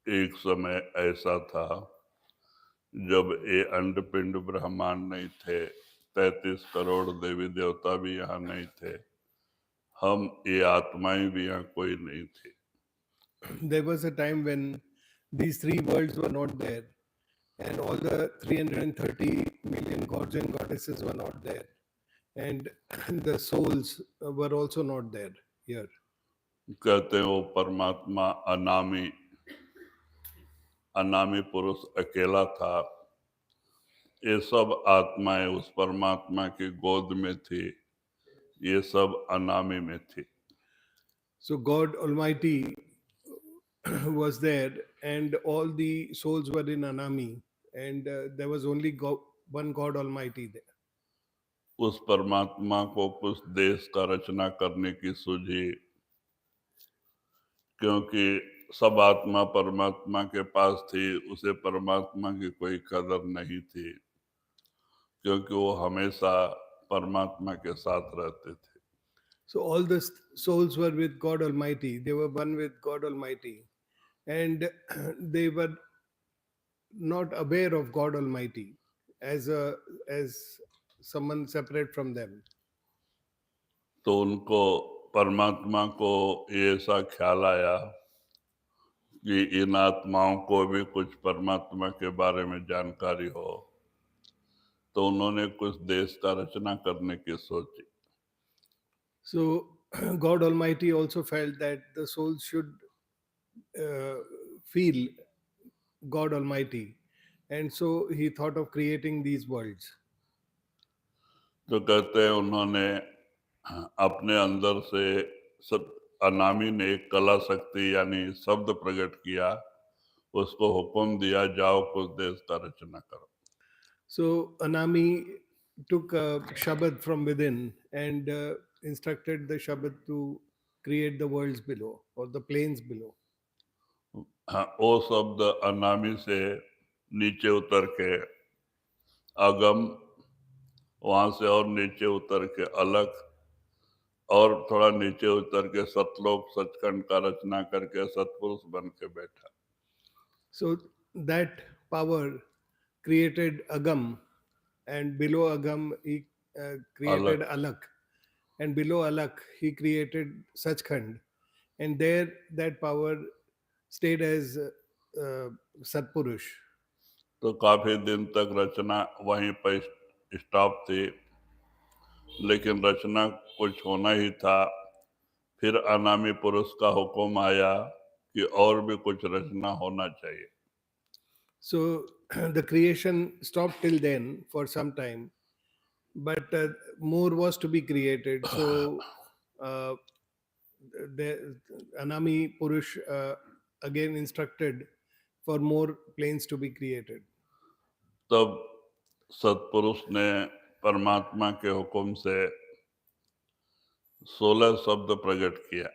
एक समय ऐसा था जब ये अंडपिंड ब्रह्मांड नहीं थे, 33 करोड़ देवी देवता भी यहाँ नहीं थे, हम ये आत्माएं भी यहाँ कोई नहीं थी. There was a time when these three worlds were not there, and all the 330 million gods and goddesses were not there, and the souls were also not there here. कहते हैं वो परमात्मा अनामी अनामी पुरुष अकेला था. ये सब आत्माएं उस परमात्मा की गोद में थी, ये सब अनामी में थी. So God Almighty was there, and all the souls were in Anami, and there was only one God Almighty there. उस परमात्मा को कुछ देश का रचना करने की सूझी, क्योंकि सब आत्मा परमात्मा के पास थी, उसे परमात्मा की कोई कदर नहीं थी, क्योंकि वो हमेशा परमात्मा के साथ रहते थे. So all the souls were with God Almighty. They were one with God Almighty, and they were not aware of God Almighty as someone separate from them. तो उनको परमात्मा को ऐसा ख्याल आया कि इन आत्माओं को भी कुछ परमात्मा के बारे में जानकारी हो, तो उन्होंने कुछ देश का रचना करने की सोची. So God Almighty also felt that the souls should feel God Almighty, and so He thought of creating these worlds. तो कहते हैं उन्होंने अपने अंदर से सब अनामी ने एक कला शक्ति यानी शब्द प्रकट किया, उसको हुक्म दिया, जाओ कुछ देश का रचना करो. So Anami took a Shabad from within and instructed the Shabad to create the worlds below or the planes below. वो शब्द अनामी से नीचे उतर के अगम, वहां से और नीचे उतर के अलग, और थोड़ा नीचे उतर के सतलोक सचखंड का रचना करके सतपुरुष बन के बैठा. So that power created Agam, and below Agam he created अलग. Alak, and below Alak he created Sachkhand, and there that power stayed as Satpurush. तो काफी दिन तक रचना वहीं पर स्टॉप थी, लेकिन रचना कुछ होना ही था. फिर अनामी पुरुष का हुक्म आया कि और भी कुछ रचना होना चाहिए. So the creation stopped till then for some time, but more was to be created. So uh, the Anami Purush again instructed for more planes to be created. तब सतपुरुष ने परमात्मा के हुक्म से 16 शब्द प्रकट किया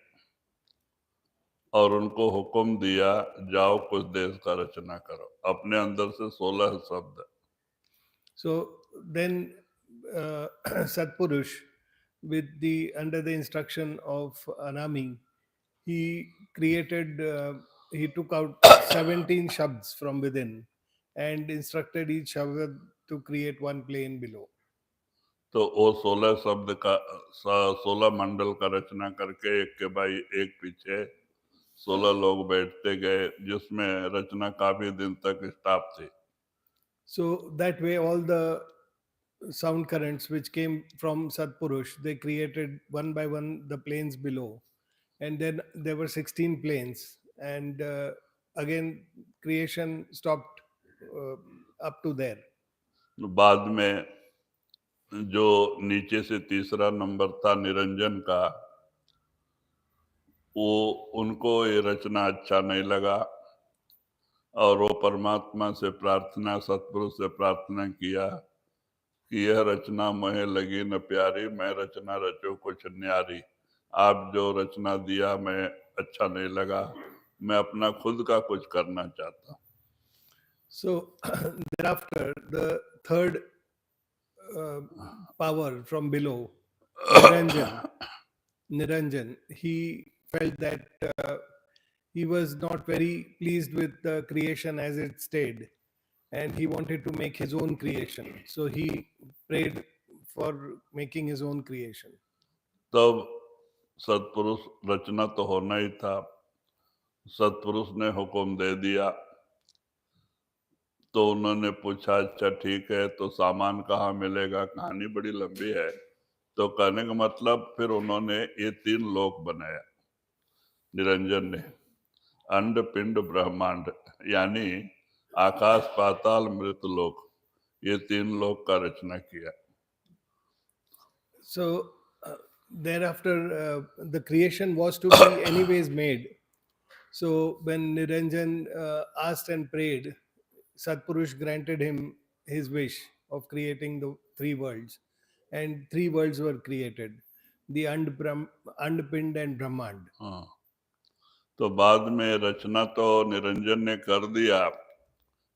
और उनको हुक्म दिया, जाओ कुछ देश का रचना करो. अपने अंदर से 16 शब्द. So then Satpurush, with the under the instruction of Anami, he created. He took out 17 shabds from within and instructed each shabd to create one plane below. तो वो 16 शब्द का 16 मंडल का रचना करके एक के बाद एक पीछे 16 लोग बैठते गए, जिसमें रचना काफी दिन तक स्टॉप थी. So that way, all the sound currents which came from Satpurush, they created one by one the planes below, and then there were 16 planes, and again creation stopped uh, up to there. बाद में जो नीचे से तीसरा number था निरंजन का, वो उनको ये रचना अच्छा नहीं लगा और वो परमात्मा से प्रार्थना, सतपुरुष से प्रार्थना किया कि यह रचना मोहे लगी न प्यारी, मैं रचना रचो कुछ न्यारी. आप जो रचना दिया मैं अच्छा नहीं लगा, मैं अपना खुद का कुछ करना चाहता हूँ. So thereafter, the third power from below, Niranjan, he felt that he was not very pleased with the creation as it stayed, and he wanted to make his own creation. So he prayed for making his own creation. तब सत्पुरुष, रचना तो होना ही था, सत्पुरुष ने हुक्म दे दिया। तो उन्होंने पूछा, अच्छा ठीक है, तो सामान कहाँ मिलेगा? कहानी बड़ी लंबी है। तो कहने का मतलब फिर उन्होंने ये 3 लोक बनाया निरंजन ने, अंड पिंड ब्रह्मांड, यानी आकाश पाताल मृत लोक, ये 3 लोक का रचना किया। So thereafter the creation was to be anyways made. So when Niranjan asked and prayed, Satpurush granted him his wish of creating the 3 worlds, and 3 worlds were created: the Andpind and Brahmand. हाँ, तो बाद में रचना तो निरंजन ने कर दिया,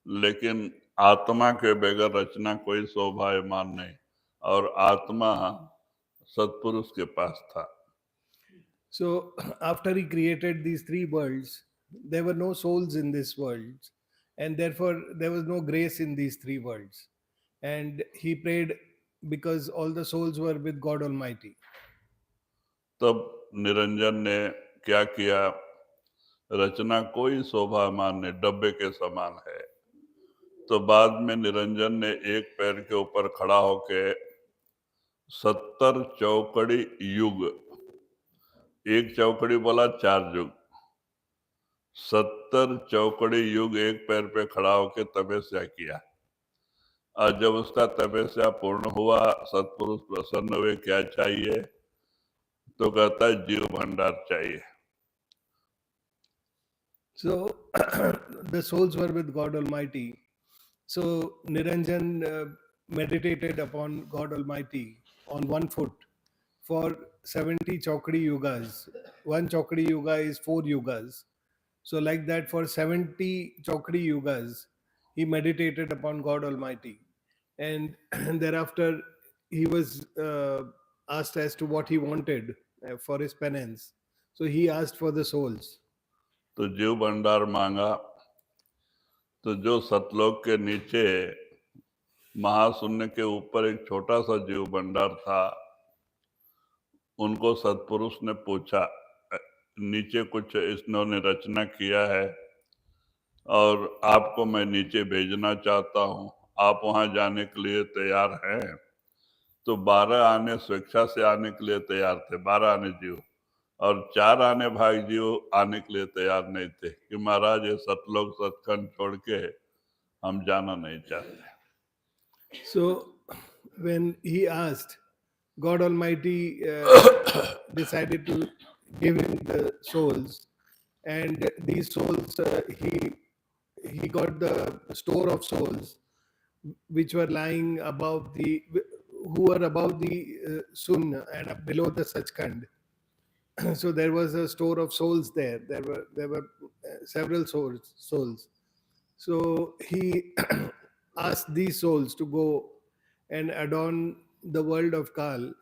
लेकिन आत्मा के बगैर रचना कोई शोभायमान नहीं, और आत्मा सत्पुरुष के पास था। So after he created these 3 worlds, there were no souls in this world, and therefore there was no grace in these 3 worlds. And he prayed because all the souls were with God Almighty. तब निरंजन ने क्या किया? रचना कोई शोभामान नहीं, डब्बे के समान है। तो बाद में निरंजन ने एक पैर के ऊपर खड़ा होके 70 चौकड़ी युग, एक चौकड़ी बोला 4 युग, 70 चौकड़ी युग एक पैर पे खड़ा होके तपस्या किया। और जब उसका तपस्या पूर्ण हुआ, सत्पुरुष प्रसन्न हुए, क्या चाहिए? तो कहता है जीव भंडार चाहिए। So the souls were with God Almighty. So Niranjan meditated upon God Almighty on 1 foot for 70 Chokdi yugas. 1 Chokdi yuga is 4 yugas. So like that, for 70 Chokdi yugas, he meditated upon God Almighty. And thereafter, he was asked as to what he wanted for his penance. So he asked for the souls. तो जीव भंडार मांगा। तो जो सतलोक के नीचे महाशून्य के ऊपर एक छोटा सा जीव भंडार था, उनको सत्पुरुष ने पूछा, नीचे कुछ इन्होंने रचना किया है और आपको मैं नीचे भेजना चाहता हूँ, आप वहां जाने के लिए तैयार हैं? तो 12 आने स्वेच्छा से आने के लिए तैयार थे, 12 आने जीव, और 4 आने भाग जीव आने के लिए तैयार नहीं थे कि महाराज ये सतलोक सतखंड छोड़ के हम जाना नहीं चाहते। So when he asked, God Almighty decided to give him the souls, and these souls he got the store of souls which were lying above the, who were above the Sun and below the Sachkhand. So there was a store of souls there. There were several souls. So he asked these souls to go and adorn the world of Kal.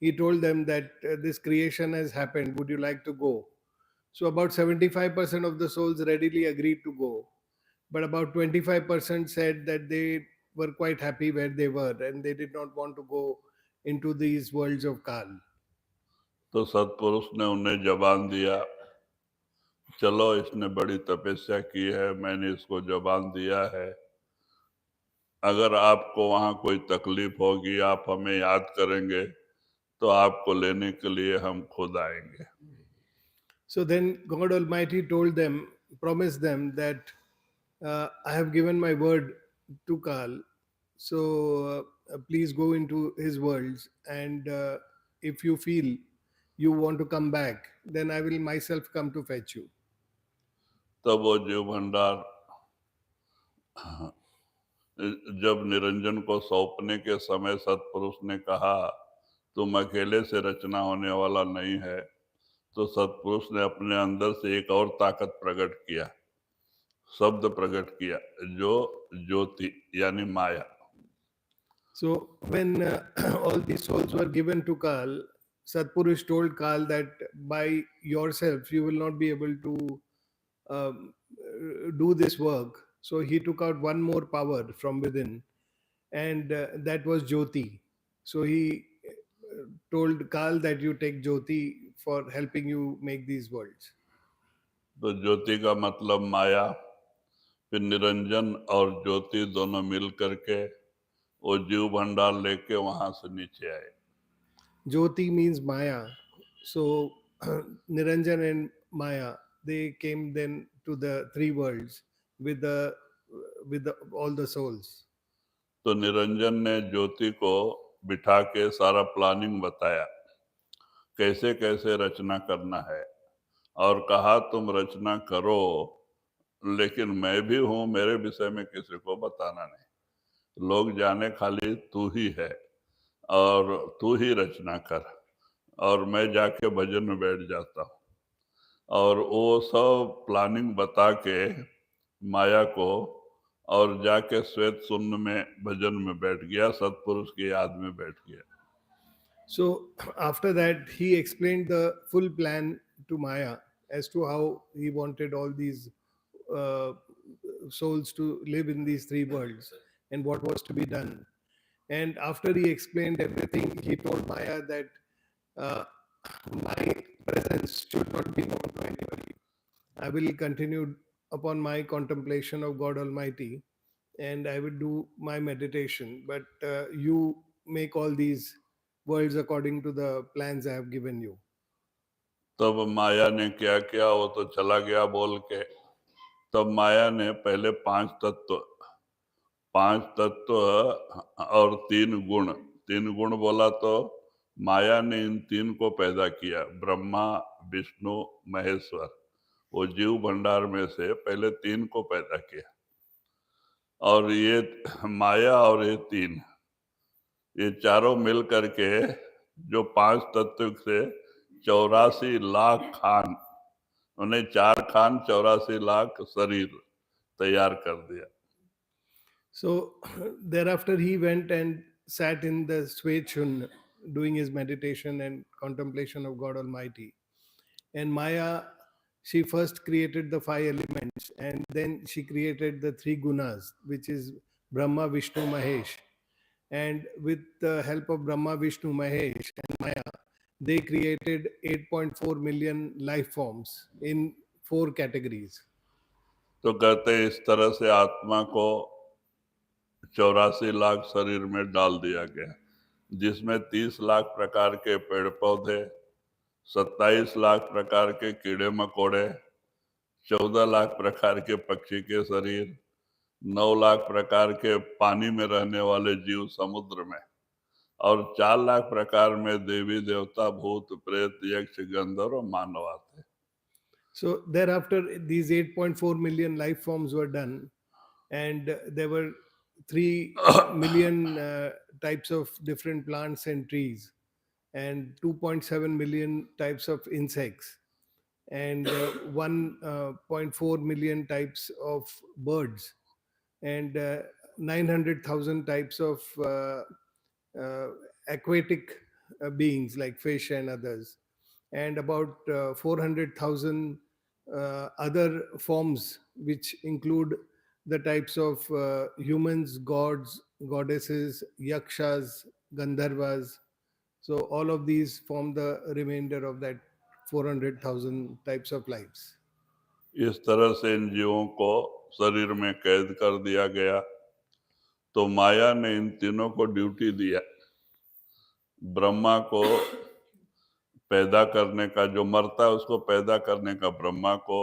He told them that this creation has happened. Would you like to go? So about 75% of the souls readily agreed to go, but about 25% said that they were quite happy where they were and they did not want to go into these worlds of Kal. तो सत्पुरुष ने उन्हें जबान दिया, चलो इसने बड़ी तपस्या की है, मैंने इसको जबान दिया है, अगर आपको वहां कोई तकलीफ होगी, आप हमें याद करेंगे तो आपको लेने के लिए हम खुद आएंगे। So then God Almighty told them, promised them that I have given my word to Kal. So please go into his worlds, and if you feel you want to come back, then I will myself come to fetch you. तब वो जीव भंडार जब निरंजन को सौंपने के समय सत्पुरुष ने कहा तुम अकेले से रचना होने वाला नहीं है, तो सत्पुरुष ने अपने अंदर से एक और ताकत प्रकट किया, शब्द प्रकट किया, जो ज्योति यानी माया। So when all these souls were given to Kal, Satpurush told Kal that by yourself you will not be able to do this work. So he took out one more power from within, and that was Jyoti. So he told Kal that you take Jyoti for helping you make these worlds. तो ज्योति का मतलब माया, फिर निरंजन और ज्योति दोनों मिल करके वो जीव भंडार लेके वहां से नीचे आए। Jyoti means Maya. So Niranjan and Maya, they came then to the three worlds with all the souls. तो निरंजन ने ज्योति को बिठा के सारा प्लानिंग बताया, कैसे कैसे रचना करना है, और कहा तुम रचना करो, लेकिन मैं भी हूं, मेरे विषय में किसी को बताना नहीं, लोग जाने खाली तू ही है और तू ही रचना कर, और मैं जाके भजन में बैठ जाता हूँ। और वो सब प्लानिंग बता के माया को, और जाके श्वेत शून्य में भजन में बैठ गया, सत्पुरुष की याद में बैठ गया। So after that, he explained the full plan to Maya as to how he wanted all these uh, souls to live in these three worlds and what was to be done. And after he explained everything, he told Maya that uh, my presence should not be known to anybody. I will continue upon my contemplation of God Almighty, and I will do my meditation. But you make all these worlds according to the plans I have given you. तब माया ने क्या किया, वो तो चला गया बोल के। तब माया ने पहले पांच तत्व और तीन गुण बोला, तो माया ने इन तीन को पैदा किया, ब्रह्मा विष्णु महेश्वर। वो जीव भंडार में से पहले तीन को पैदा किया, और ये माया और ये तीन, ये चारों मिल करके जो पांच तत्व से 84 लाख खान, उन्हें 4 खान 84 लाख शरीर तैयार कर दिया। So thereafter, he went and sat in the Swechun doing his meditation and contemplation of God Almighty. And Maya, she first created the five elements, and then she created the three gunas, which is Brahma, Vishnu, Mahesh. And with the help of Brahma, Vishnu, Mahesh, and Maya, they created 8.4 million life forms in four categories. तो कहते हैं इस तरह से आत्मा को 84 लाख शरीर में डाल दिया गया, जिसमें 30 लाख प्रकार के पेड़ पौधे, 27 लाख प्रकार के कीड़े मकोड़े, 14 लाख प्रकार के पक्षी के शरीर, 9 लाख प्रकार के पानी में रहने वाले जीव समुद्र में, और 4 लाख प्रकार में देवी देवता भूत प्रेत यक्ष गंधर्व और मानव आते। So thereafter, these 8.4 million life forms were done, and there were 3 million types of different plants and trees, and 2.7 million types of insects, and 1.4 million types of birds, and 900,000 types of aquatic beings like fish and others, and about 400,000 other forms, which include the types of humans, gods, goddesses, yakshas, gandharvas. So all of these form the remainder of that 400,000 types of lives. इस तरह से इन जीवों को शरीर में कैद कर दिया गया। तो माया ने इन तीनों को ड्यूटी दिया, ब्रह्मा को पैदा करने का, जो मरता है उसको पैदा करने का ब्रह्मा को,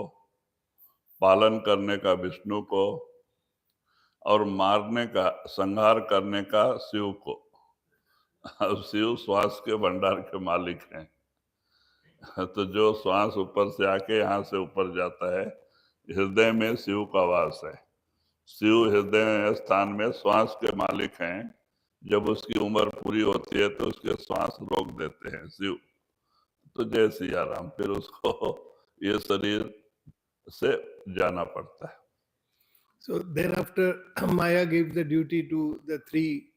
पालन करने का विष्णु को, और मारने का, संहार करने का शिव को। अब शिव श्वास के भंडार के मालिक हैं, तो जो श्वास ऊपर से आके यहाँ से ऊपर जाता है, हृदय में शिव का वास है। शिव हृदय स्थान में श्वास के मालिक हैं। जब उसकी उम्र पूरी होती है तो उसके श्वास रोक देते हैं शिव। तो जय सिया राम, फिर उसको ये शरीर से जाना पड़ता है। So thereafter, Maya gave the duty to the three,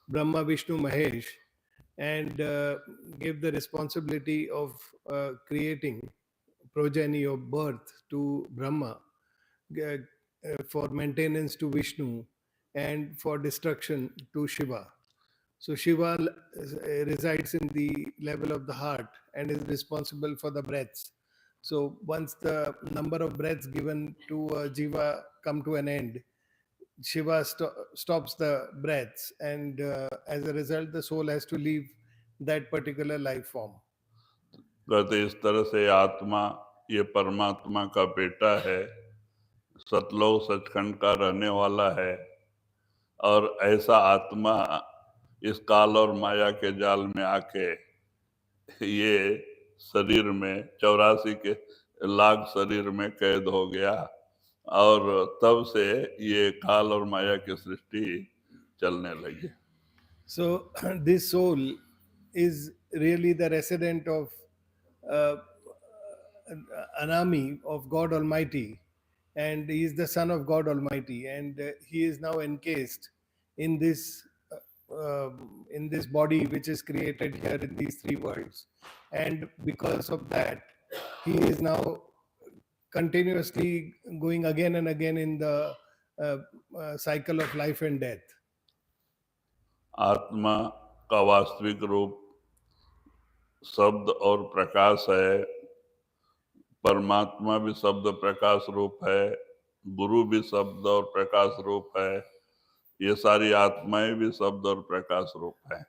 Brahma, Vishnu, Mahesh, and gave the responsibility of creating progeny of birth to Brahma, for maintenance to Vishnu, and for destruction to Shiva. So Shiva resides in the level of the heart and is responsible for the breaths. So once the number of breaths given to a jiva come to an end, Shiva stops the breaths, and as a result, the soul has to leave that particular life form. कहते इस तरह से आत्मा ये परमात्मा का बेटा है, सतलोक सचखंड का रहने वाला है, और ऐसा आत्मा इस काल और माया के जाल में आके ये शरीर में 84 के लाख शरीर में कैद हो गया, और तब से ये काल और माया की सृष्टि चलने लगी. So this soul is really the resident of uh, Anami of God Almighty, and he is the son of God Almighty, and he is now encased in this body which is created here in these three worlds, and because of that, he is now continuously going again and again in the cycle of life and death. आत्मा का वास्तविक रूप शब्द और प्रकाश है, परमात्मा भी शब्द प्रकाश रूप है, गुरु भी शब्द और प्रकाश रूप है, ये सारी आत्माएं भी शब्द और प्रकाश रूप है.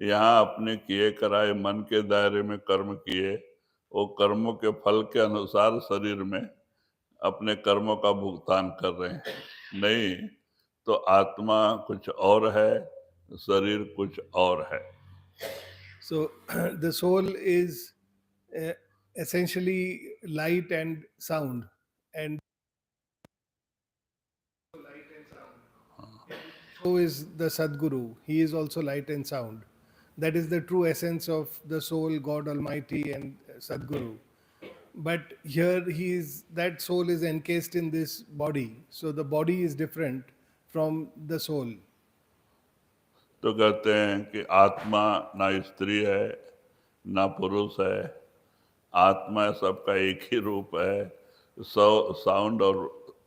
यहाँ अपने किए कराए मन के दायरे में कर्म किए, वो कर्मों के फल के अनुसार शरीर में अपने कर्मों का भुगतान कर रहे हैं. नहीं तो आत्मा कुछ और है, शरीर कुछ और है. So the soul is essentially light and sound, and so is the Sadguru. He is also light and sound. That is the true essence of the soul, God Almighty, and Sadguru. But here that soul is encased in this body. So the body is different from the soul. तो कहते हैं कि आत्मा ना स्त्री है ना पुरुष है, आत्मा सबका एक ही रूप है, साउंड और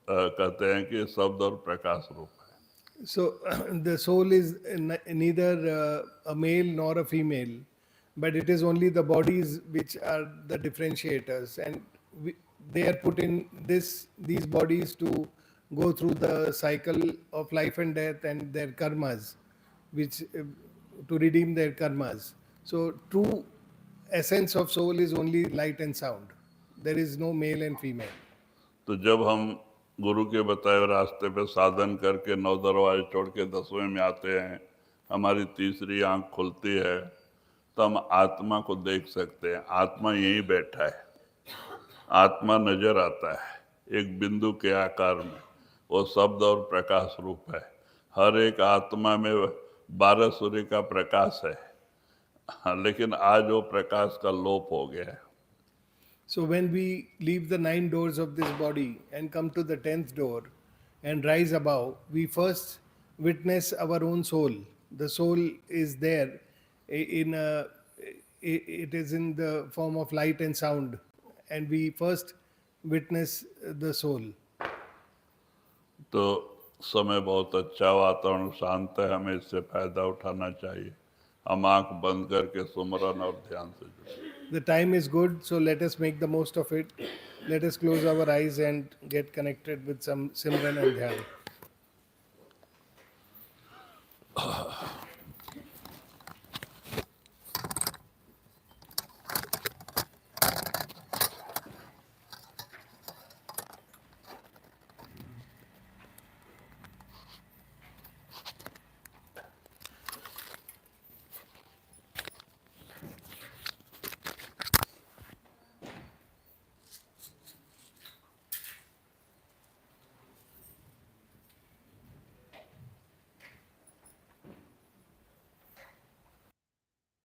कहते हैं कि शब्द और प्रकाश रूप है. So the soul is neither a male nor a female, but it is only the bodies which are the differentiators, and they are put in these bodies to go through the cycle of life and death and their karmas, which to redeem their karmas. So true essence of soul is only light and sound. There is no male and female. तो जब हम गुरु के बताए हुए रास्ते पे साधन करके 9 दरवाजे छोड़ के 10वें में आते हैं, हमारी तीसरी आंख खुलती है, तो हम आत्मा को देख सकते हैं. आत्मा यहीं बैठा है, आत्मा नजर आता है एक बिंदु के आकार में, वो शब्द और प्रकाश रूप है. हर एक आत्मा में 12 सूर्य का प्रकाश है, लेकिन आज वो प्रकाश का लोप हो गया है. So when we leave the 9 doors of this body and come to the 10th door and rise above, we first witness our own soul. The soul is there it is in the form of light and sound, and we first witness the soul. तो समय बहुत अच्छा, वातावरण शांत है, हमें इससे फायदा उठाना चाहिए. हम आंख बंद करके सुमरन और ध्यान से जुड़े. The time is good, so let us make the most of it. Let us close our eyes and get connected with some Simran and Dhyan.